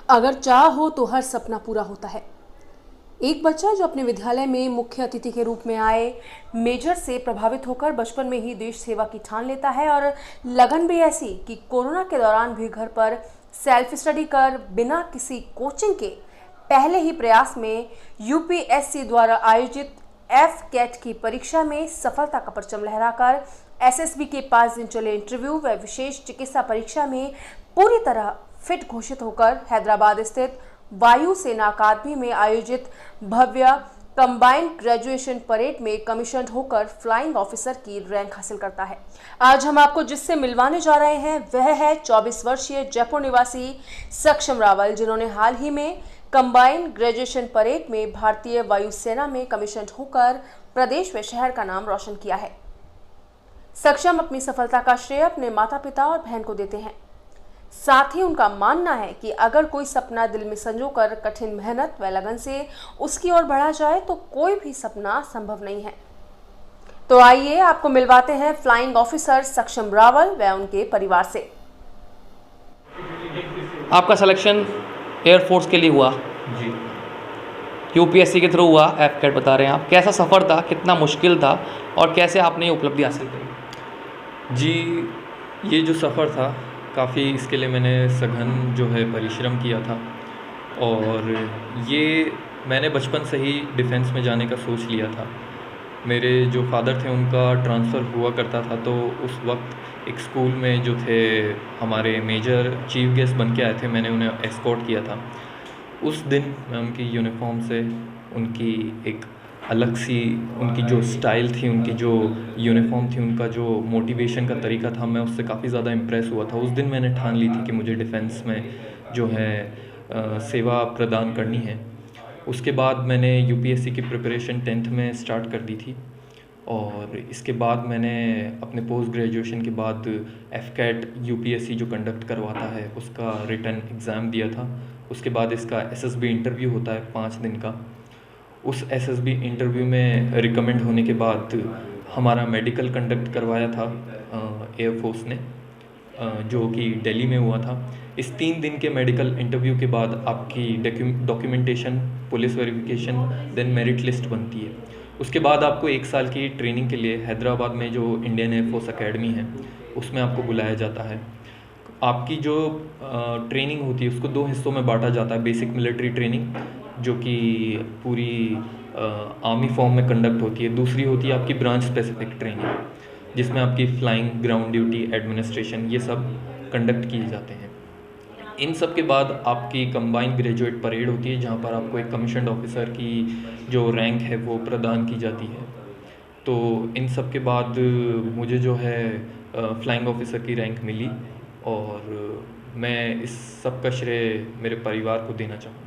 अगर चाह हो तो हर सपना पूरा होता है। एक बच्चा जो अपने विद्यालय में मुख्य अतिथि के रूप में आए मेजर से प्रभावित होकर बचपन में ही देश सेवा की ठान लेता है और लगन भी ऐसी कि कोरोना के दौरान भी घर पर सेल्फ स्टडी कर बिना किसी कोचिंग के पहले ही प्रयास में यूपीएससी द्वारा आयोजित एफ-कैट की परीक्षा में सफलता का परचम लहराकर एसएसबी के 5 दिन चले इंटरव्यू व विशेष चिकित्सा परीक्षा में पूरी तरह फिट घोषित होकर हैदराबाद स्थित वायु सेना अकादमी में आयोजित भव्य कंबाइंड ग्रेजुएशन परेड में कमीशन्ड होकर फ्लाइंग ऑफिसर की रैंक हासिल करता है। आज हम आपको जिससे मिलवाने जा रहे हैं वह है 24 वर्षीय जयपुर निवासी सक्षम रावल, जिन्होंने हाल ही में कंबाइंड ग्रेजुएशन परेड में भारतीय वायुसेना में कमीशन्ड होकर प्रदेश व शहर का नाम रोशन किया है। सक्षम अपनी सफलता का श्रेय अपने माता पिता और बहन को देते हैं। साथ ही उनका मानना है कि अगर कोई सपना दिल में संजोकर कठिन मेहनत व लगन से उसकी ओर बढ़ा जाए तो कोई भी सपना संभव नहीं है। तो आइए आपको मिलवाते हैं फ्लाइंग ऑफिसर सक्षम रावल व उनके परिवार से। आपका सिलेक्शन एयरफोर्स के लिए हुआ जी। यूपीएससी के थ्रू हुआ, एफ-कैट बता रहे हैं आप। कैसा सफ़र था, कितना मुश्किल था और कैसे आपने ये उपलब्धि हासिल करी? जी, ये जो सफ़र था काफ़ी, इसके लिए मैंने सघन जो है परिश्रम किया था और ये मैंने बचपन से ही डिफेंस में जाने का सोच लिया था। मेरे जो फादर थे उनका ट्रांसफ़र हुआ करता था, तो उस वक्त एक स्कूल में जो थे हमारे मेजर चीफ गेस्ट बन के आए थे, मैंने उन्हें एस्कॉर्ट किया था। उस दिन मैं उनकी यूनिफॉर्म से, उनकी एक अलग सी उनकी जो स्टाइल थी, उनकी जो यूनिफॉर्म थी, उनका जो मोटिवेशन का तरीका था, मैं उससे काफ़ी ज़्यादा इम्प्रेस हुआ था। उस दिन मैंने ठान ली थी कि मुझे डिफेंस में जो है सेवा प्रदान करनी है। उसके बाद मैंने यूपीएससी की प्रिपरेशन 10th में स्टार्ट कर दी थी और इसके बाद मैंने अपने पोस्ट ग्रेजुएशन के बाद एफ-कैट यूपीएससी जो कंडक्ट करवाता है उसका रिटन एग्ज़ाम दिया था। उसके बाद इसका एसएसबी इंटरव्यू होता है 5 दिन का। उस एसएसबी इंटरव्यू में रिकमेंड होने के बाद हमारा मेडिकल कंडक्ट करवाया था एयरफोर्स ने, जो कि दिल्ली में हुआ था। इस 3 दिन के मेडिकल इंटरव्यू के बाद आपकी documentation, police verification, then merit list बनती है। उसके बाद आपको 1 साल की ट्रेनिंग के लिए हैदराबाद में जो इंडियन एयरफोर्स अकेडमी है उसमें आपको बुलाया जाता है। आपकी जो ट्रेनिंग होती है उसको 2 हिस्सों में बांटा जाता है। बेसिक मिलिट्री ट्रेनिंग जो कि पूरी आर्मी फॉर्म में कंडक्ट होती है। दूसरी होती है आपकी ब्रांच स्पेसिफिक ट्रेनिंग, जिसमें आपकी फ्लाइंग, ग्राउंड ड्यूटी, एडमिनिस्ट्रेशन, ये सब कंडक्ट किए जाते हैं। इन सब के बाद आपकी कंबाइंड ग्रेजुएट परेड होती है, जहाँ पर आपको एक कमीशन्ड ऑफिसर की जो रैंक है वो प्रदान की जाती है। तो इन सब के बाद मुझे जो है फ्लाइंग ऑफिसर की रैंक मिली और मैं इस सब का श्रेय मेरे परिवार को देना चाहूँगा।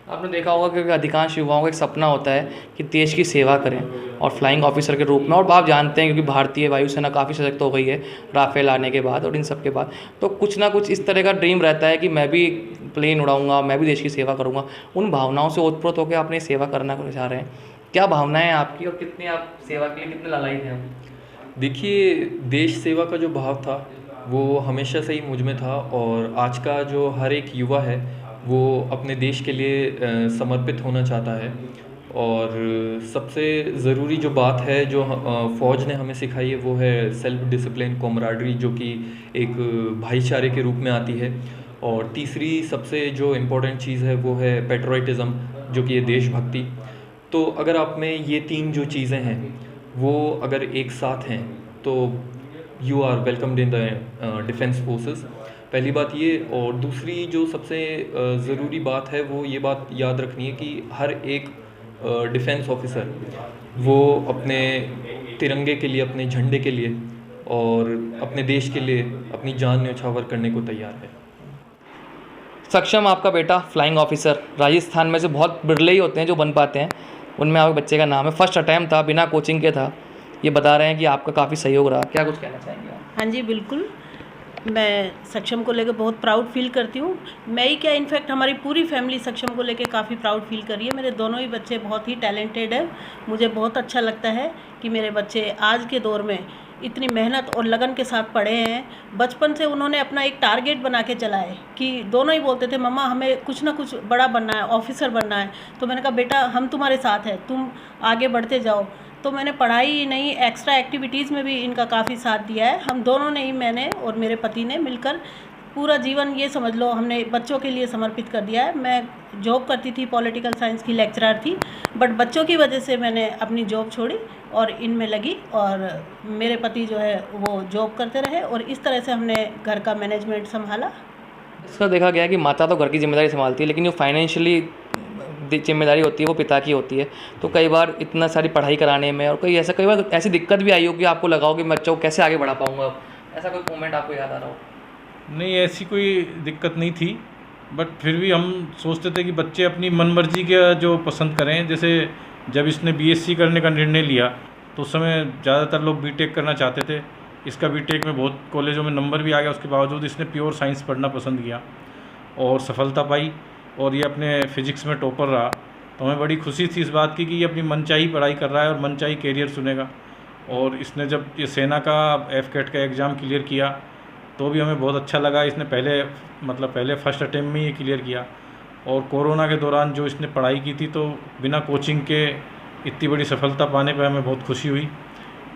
आपने देखा होगा कि अधिकांश युवाओं का एक सपना होता है कि देश की सेवा करें और फ्लाइंग ऑफिसर के रूप में। और आप जानते हैं क्योंकि भारतीय वायुसेना काफ़ी सशक्त हो गई है राफेल आने के बाद और इन सब के बाद, तो कुछ ना कुछ इस तरह का ड्रीम रहता है कि मैं भी प्लेन उड़ाऊँगा, मैं भी देश की सेवा करूँगा। उन भावनाओं से ओतप्रोत होकर अपनी सेवा करना चाह रहे हैं। क्या भावनाएँ हैं आपकी और कितनी आप सेवा के लिए कितने लालायित हैं? देखिए, देश सेवा का जो भाव था वो हमेशा से ही मुझ में था और आज का जो हर एक युवा है वो अपने देश के लिए समर्पित होना चाहता है। और सबसे ज़रूरी जो बात है जो फ़ौज ने हमें सिखाई है वो है सेल्फ डिसिप्लिन, कॉमराडरी, जो कि एक भाईचारे के रूप में आती है। और तीसरी सबसे जो इम्पोर्टेंट चीज़ है वो है पैट्रियटिज़म, जो कि ये देशभक्ति। तो अगर आप में ये 3 जो चीज़ें हैं वो अगर एक साथ हैं तो you are welcomed in the defence forces. पहली बात ये। और दूसरी जो सबसे ज़रूरी बात है वो ये बात याद रखनी है कि हर एक डिफेंस ऑफिसर वो अपने तिरंगे के लिए, अपने झंडे के लिए और अपने देश के लिए अपनी जान न्यौछावर करने को तैयार है। सक्षम, आपका बेटा फ्लाइंग ऑफिसर, राजस्थान में से बहुत बिरले ही होते हैं जो बन पाते हैं, उनमें आपके बच्चे का नाम है। फर्स्ट अटैम्प्ट था, बिना कोचिंग के था। ये बता रहे हैं कि आपका काफ़ी सहयोग रहा। क्या कुछ कहना चाहेंगे आप? हाँ जी, बिल्कुल। मैं सक्षम को लेकर बहुत प्राउड फील करती हूँ। मैं ही क्या, इनफैक्ट हमारी पूरी फैमिली सक्षम को लेकर काफ़ी प्राउड फील कर रही है। मेरे दोनों ही बच्चे बहुत ही टैलेंटेड हैं। मुझे बहुत अच्छा लगता है कि मेरे बच्चे आज के दौर में इतनी मेहनत और लगन के साथ पढ़े हैं। बचपन से उन्होंने अपना एक टारगेट बना के चला है कि दोनों ही बोलते थे मम्मा हमें कुछ ना कुछ बड़ा बनना है, ऑफिसर बनना है। तो मैंने कहा बेटा हम तुम्हारे साथ हैं, तुम आगे बढ़ते जाओ। तो मैंने पढ़ाई ही नहीं, एक्स्ट्रा एक्टिविटीज़ में भी इनका काफ़ी साथ दिया है। हम दोनों ने ही, मैंने और मेरे पति ने मिलकर पूरा जीवन ये समझ लो हमने बच्चों के लिए समर्पित कर दिया है। मैं जॉब करती थी, पॉलिटिकल साइंस की लेक्चरर थी, बट बच्चों की वजह से मैंने अपनी जॉब छोड़ी और इनमें लगी, और मेरे पति जो है वो जॉब करते रहे, और इस तरह से हमने घर का मैनेजमेंट संभाला। इसका देखा गया है कि माता तो घर की जिम्मेदारी संभालती है, लेकिन जो फाइनेंशियली जिम्मेदारी होती है वो पिता की होती है। तो कई बार इतना सारी पढ़ाई कराने में और कई बार ऐसी दिक्कत भी आई हो कि आपको लगा हो कि बच्चों को कैसे आगे बढ़ा पाऊँगा, ऐसा कोई मोमेंट आपको याद आ रहा हो? नहीं, ऐसी कोई दिक्कत नहीं थी, बट फिर भी हम सोचते थे कि बच्चे अपनी मनमर्जी का जो पसंद करें। जैसे जब इसने बीएससी करने का निर्णय लिया तो उस समय ज़्यादातर लोग बीटेक करना चाहते थे। इसका बीटेक में बहुत कॉलेजों में नंबर भी आ गया, उसके बावजूद इसने प्योर साइंस पढ़ना पसंद किया और सफलता पाई, और ये अपने फिजिक्स में टॉपर रहा। तो हमें बड़ी खुशी थी इस बात की कि ये अपनी मनचाही पढ़ाई कर रहा है और मनचाही कैरियर चुनेगा। और इसने जब ये सेना का एफकेट का एग्ज़ाम क्लियर किया तो भी हमें बहुत अच्छा लगा। इसने पहले फर्स्ट अटेम्प्ट में ये क्लियर किया, और कोरोना के दौरान जो इसने पढ़ाई की थी तो बिना कोचिंग के इतनी बड़ी सफलता पाने पर हमें बहुत खुशी हुई।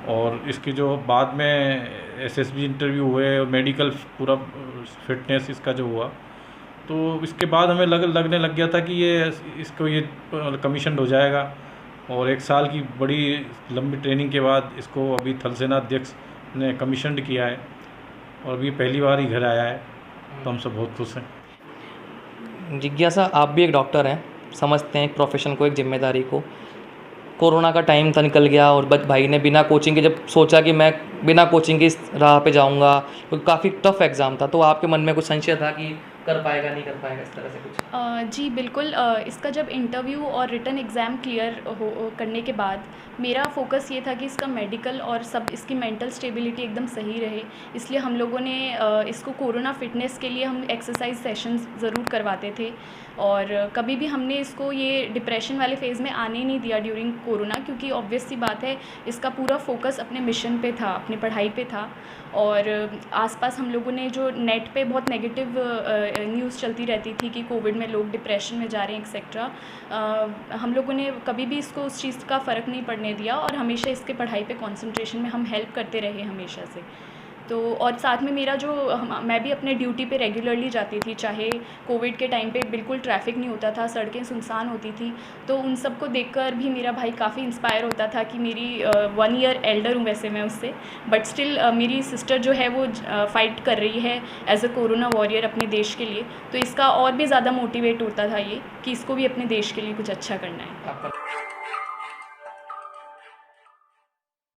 और इसके जो बाद में एसएसबी इंटरव्यू हुए और मेडिकल पूरा फिटनेस इसका जो हुआ, तो इसके बाद हमें लगने लग गया था कि इसको कमीशन हो जाएगा। और 1 साल की बड़ी लंबी ट्रेनिंग के बाद इसको अभी थल सेना अध्यक्ष ने कमीशनड किया है, और अभी पहली बार ही घर आया है। तो हम सब बहुत खुश हैं। जिज्ञासा, आप भी एक डॉक्टर हैं, समझते हैं एक प्रोफेशन को, एक जिम्मेदारी को। कोरोना का टाइम था, निकल गया, और भाई ने बिना कोचिंग के जब सोचा कि मैं बिना कोचिंग के इस राह पे जाऊंगा, तो काफ़ी टफ एग्ज़ाम था, तो आपके मन में कुछ संशय था कि कर पाएगा नहीं कर पाएगा, इस तरह से कुछ? जी बिल्कुल। इसका जब इंटरव्यू और रिटन एग्ज़ाम क्लियर करने के बाद मेरा फोकस ये था कि इसका मेडिकल और सब इसकी मेंटल स्टेबिलिटी एकदम सही रहे। इसलिए हम लोगों ने इसको कोरोना फिटनेस के लिए हम एक्सरसाइज सेशंस ज़रूर करवाते थे, और कभी भी हमने इसको ये डिप्रेशन वाले फेज़ में आने नहीं दिया ड्यूरिंग कोरोना, क्योंकि ऑब्वियस सी बात है इसका पूरा फोकस अपने मिशन पे था, अपनी पढ़ाई पे था। और आसपास हम लोगों ने जो नेट पे बहुत नेगेटिव न्यूज़ चलती रहती थी कि कोविड में लोग डिप्रेशन में जा रहे हैं एक्सेट्रा, हम लोगों ने कभी भी इसको उस चीज़ का फ़र्क नहीं पड़ने दिया, और हमेशा इसके पढ़ाई पे कंसंट्रेशन में हम हेल्प करते रहे हमेशा से। तो और साथ में मेरा मैं भी अपने ड्यूटी पे रेगुलरली जाती थी, चाहे कोविड के टाइम पे बिल्कुल ट्रैफिक नहीं होता था, सड़कें सुनसान होती थी, तो उन सब को देखकर भी मेरा भाई काफ़ी इंस्पायर होता था कि मेरी 1 ईयर एल्डर हूँ वैसे मैं उससे, बट स्टिल मेरी सिस्टर जो है वो फ़ाइट कर रही है एज अ कोरोना वॉरियर अपने देश के लिए। तो इसका और भी ज़्यादा मोटिवेट होता था ये कि इसको भी अपने देश के लिए कुछ अच्छा करना है।